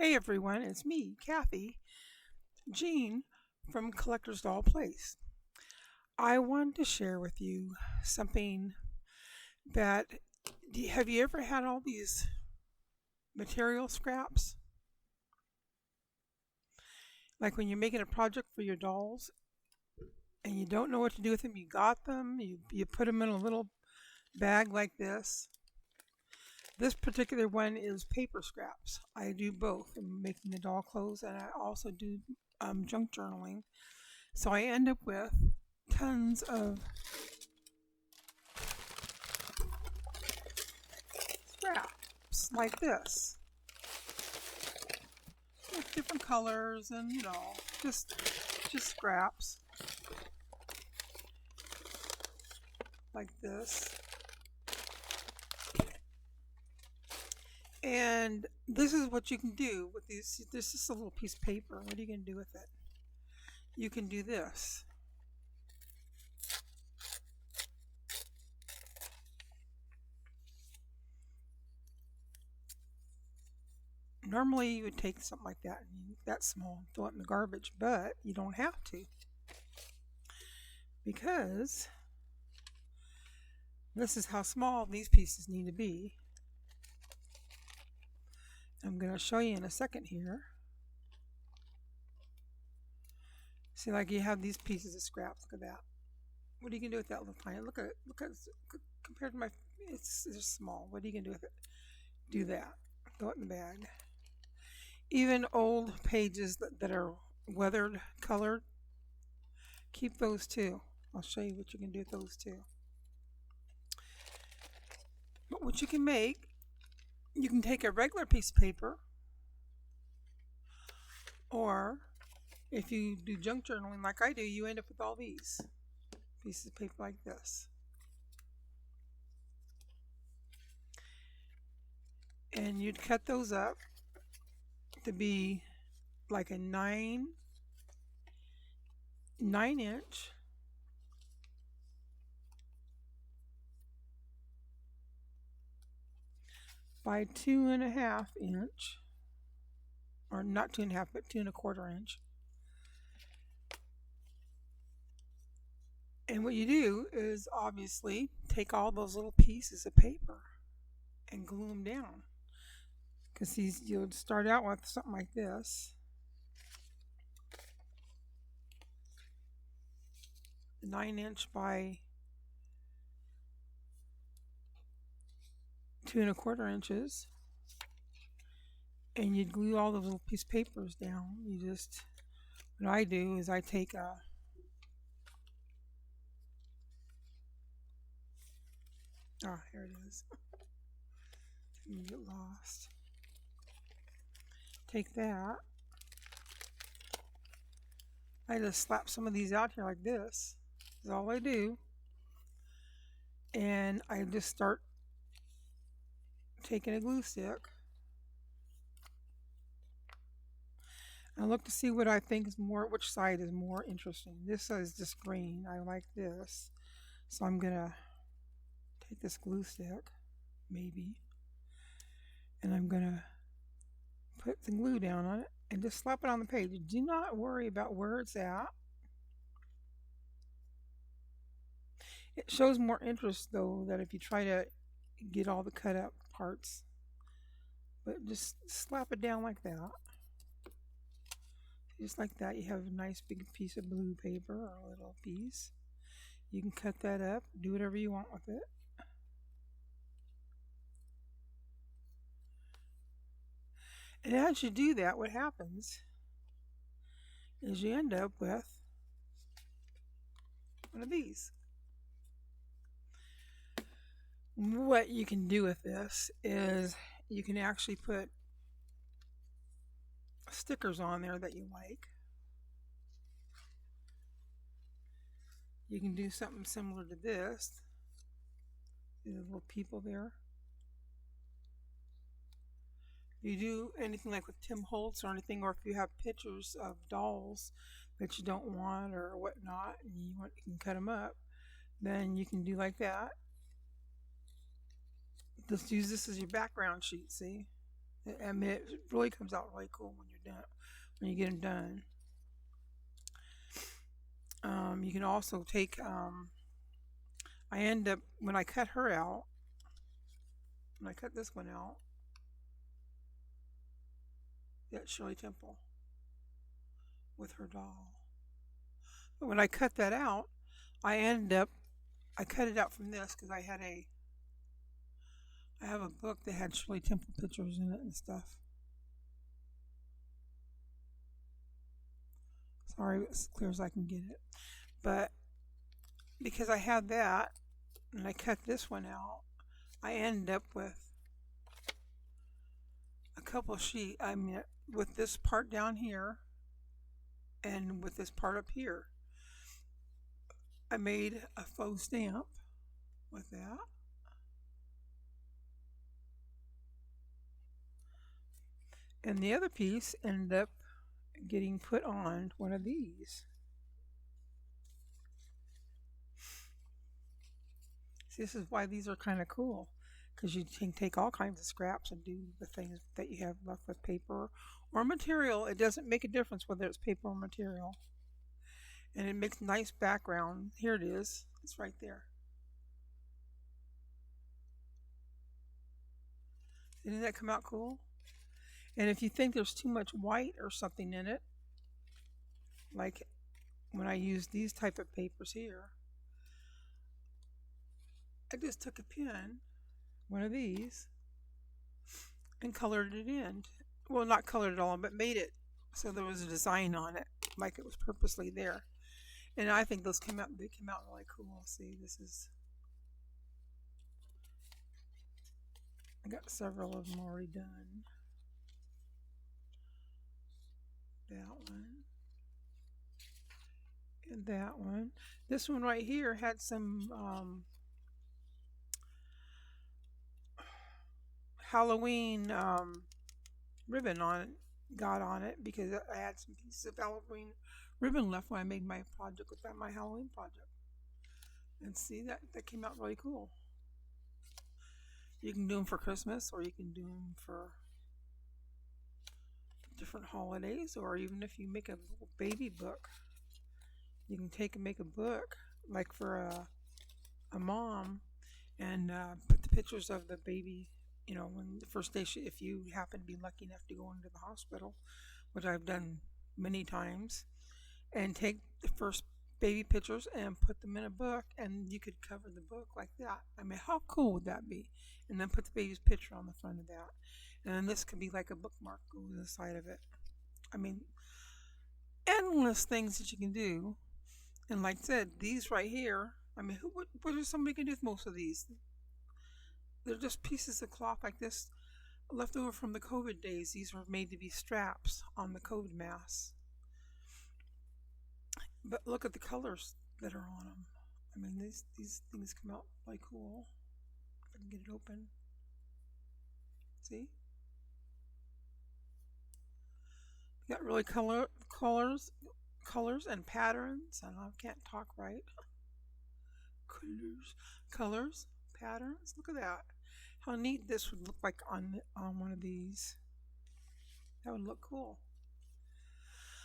Hey everyone, it's me, Kathy, Jean from Collector's Doll Place. I wanted to share with you something that have you ever had all these material scraps? Like when you're making a project for your dolls and you don't know what to do with them, you got them, you put them in a little bag like this. This particular one is paper scraps. I do both. I'm making the doll clothes and I also do junk journaling. So I end up with tons of scraps like this, with different colors and just scraps like this. And this is what you can do with these. This is a little piece of paper. What are you going to do with it? You can do this. Normally you would take something like that and that small and throw it in the garbage, but you don't have to because this is how small these pieces need to be. I'm going to show you in a second here. See, like you have these pieces of scraps. Look at that. What are you going to do with that little tiny? Look at it. Compared to my, it's just small. What are you going to do with it? Do that. Throw it in the bag. Even old pages that are weathered, colored, keep those too. I'll show you what you can do with those too. But what you can make, you can take a regular piece of paper, or if you do junk journaling like I do, you end up with all these pieces of paper like this. And you'd cut those up to be like a 9-inch by 2.5-inch, or not 2.5, but 2.25-inch. And what you do is obviously take all those little pieces of paper and glue them down. Because you'll start out with something like this. 9-inch by 2.25 inches. And you'd glue all those little piece of papers down. What I do is I take a here it is. You get lost. Take that. I just slap some of these out here like this. That's all I do. And I just start taking a glue stick. I look to see what I think is which side is more interesting. This is just green. I like this. So I'm going to take this glue stick, maybe, and I'm going to put the glue down on it and just slap it on the page. Do not worry about where it's at. It shows more interest though that if you try to get all the cut up parts, but just slap it down like that. Just like that, you have a nice big piece of blue paper or a little piece. You can cut that up, do whatever you want with it. And as you do that, what happens is you end up with one of these. What you can do with this is you can actually put stickers on there that you like. You can do something similar to this. See the little people there. You do anything like with Tim Holtz or anything, or if you have pictures of dolls that you don't want or whatnot, and you can cut them up, then you can do like that. Just use this as your background sheet, see? I mean, it really comes out really cool when you're done, when you get them done. You can also take, I end up, when I cut her out, when I cut this one out, that's Shirley Temple with her doll. But when I cut that out, I end up, I cut it out from this because I have a book that had Shirley Temple pictures in it and stuff. Sorry, as clear as I can get it. But because I had that and I cut this one out, I end up with a couple sheet. I mean, with this part down here and with this part up here. I made a faux stamp with that. And the other piece ended up getting put on one of these. See, this is why these are kind of cool, because you can take all kinds of scraps and do the things that you have left with paper or material. It doesn't make a difference whether it's paper or material. And it makes nice background. Here it is. It's right there. Didn't that come out cool? And if you think there's too much white or something in it, like when I use these type of papers here, I just took a pen, one of these, and colored it in. Well, not colored it all, but made it so there was a design on it, like it was purposely there. And I think those came out. They came out really cool. See, this is. I got several of them already done. That one. And that one. This one right here had some Halloween ribbon on it, got on it because I had some pieces of Halloween ribbon left when I made my project with that, my Halloween project. And see, that came out really cool. You can do them for Christmas, or you can do them for different holidays, or even if you make a little baby book, you can take and make a book like for a mom and put the pictures of the baby, you know, when the first day, if you happen to be lucky enough to go into the hospital, which I've done many times, and take the first baby pictures and put them in a book, and you could cover the book like that. I mean, how cool would that be? And then put the baby's picture on the front of that. And then this could be like a bookmark go to the side of it. I mean, endless things that you can do. And like I said, these right here, I mean, what is somebody can do with most of these? They're just pieces of cloth like this left over from the COVID days. These were made to be straps on the COVID masks. But look at the colors that are on them. I mean, these things come out really cool. If I can get it open. See? You got really colors and patterns. And I can't talk right. Colors, patterns. Look at that. How neat this would look like on one of these. That would look cool.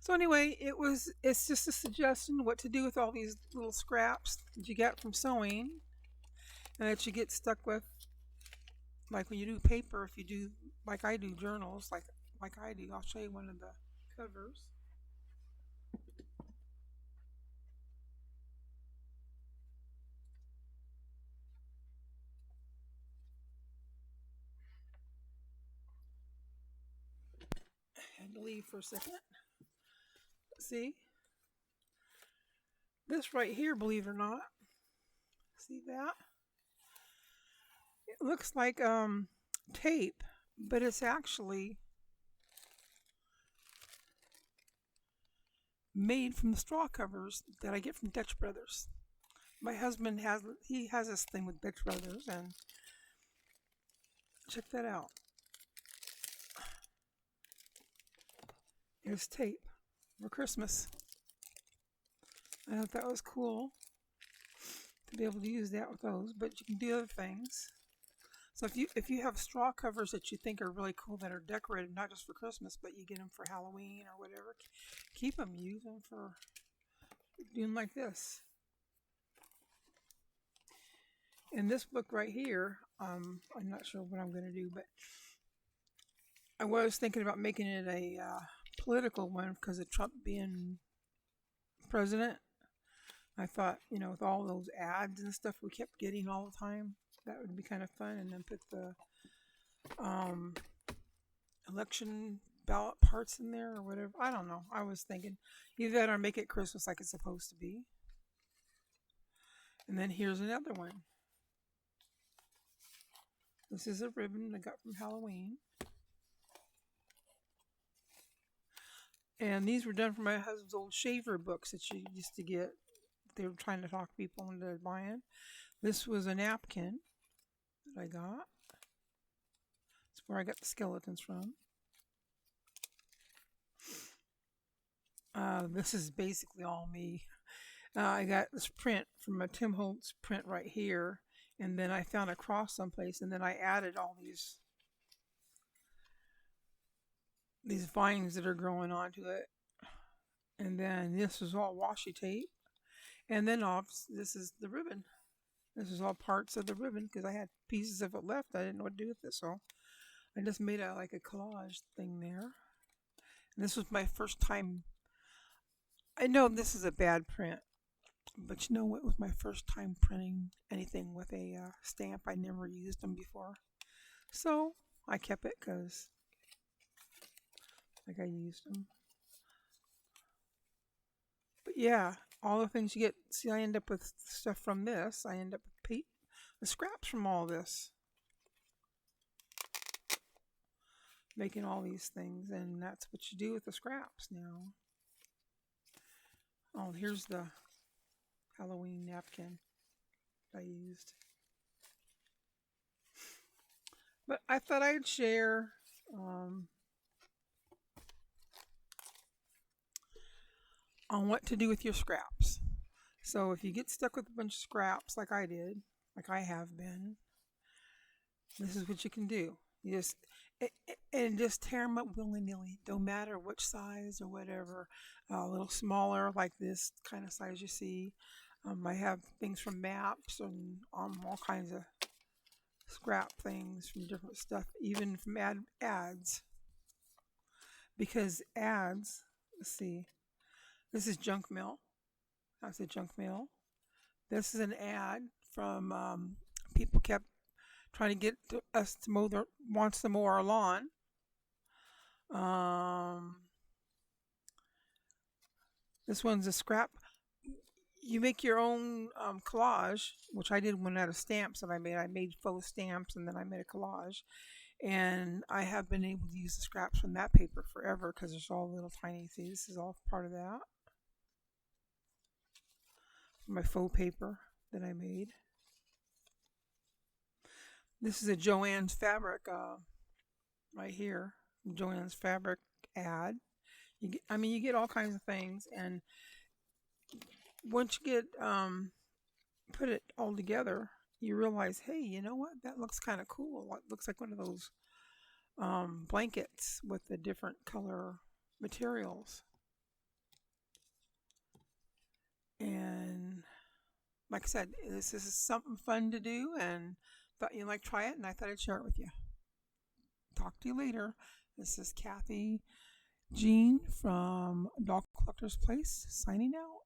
So anyway, it's just a suggestion what to do with all these little scraps that you get from sewing and that you get stuck with, like when you do paper, if you do like I do journals, like I do. I'll show you one of the covers. I had to leave for a second. See? This right here, believe it or not. See that? It looks like tape, but it's actually made from the straw covers that I get from Dutch Brothers. My husband has this thing with Dutch Brothers, and check that out. Here's tape for Christmas. I thought that was cool to be able to use that with those, but you can do other things. So if you have straw covers that you think are really cool that are decorated not just for Christmas, but you get them for Halloween or whatever, keep them. Use them for doing like this. In this book right here, I'm not sure what I'm going to do, but I was thinking about making it a political one because of Trump being president. I thought, with all those ads and stuff we kept getting all the time, that would be kind of fun. And then put the um, election ballot parts in there or whatever. I don't know. I was thinking either that or make it Christmas like it's supposed to be. And then here's another one. This is a ribbon I got from Halloween. And these were done from my husband's old shaver books that you used to get. They were trying to talk people into buying. This was a napkin that I got. It's where I got the skeletons from. This is basically all me. I got this print from a Tim Holtz print right here. And then I found a cross someplace. And then I added all these vines that are growing onto it. And then this is all washi tape. And then this is the ribbon. This is all parts of the ribbon because I had pieces of it left. I didn't know what to do with it, so I just made a collage thing there. And this was my first time. I know this is a bad print, but you know what? It was my first time printing anything with a stamp. I never used them before, so I kept it because I used them. But yeah, all the things you get. See, I end up with stuff from this. I end up with the scraps from all this. Making all these things, and that's what you do with the scraps now. Oh, here's the Halloween napkin I used. But I thought I'd share on what to do with your scraps. So if you get stuck with a bunch of scraps like I did, like I have been, this is what you can do. You just tear them up willy-nilly. Don't matter which size or whatever. A little smaller, like this kind of size you see. I have things from maps and all kinds of scrap things from different stuff, even from ads. Because ads, let's see, this is junk mail. That's a junk mail. This is an ad from people kept trying to get us to wants to mow our lawn. This one's a scrap. You make your own collage, which I did one out of stamps that I made. I made faux stamps and then I made a collage. And I have been able to use the scraps from that paper forever because there's all little tiny things. This is all part of that. My faux paper that I made. This is a Joann's Fabric right here. Joann's Fabric ad. You get all kinds of things, and once you get put it all together, you realize, hey, you know what? That looks kind of cool. It looks like one of those blankets with the different color materials. And like I said, this is something fun to do, and thought you might try it, and I thought I'd share it with you. Talk to you later. This is Kathy Jean from Doll Collector's Place, signing out.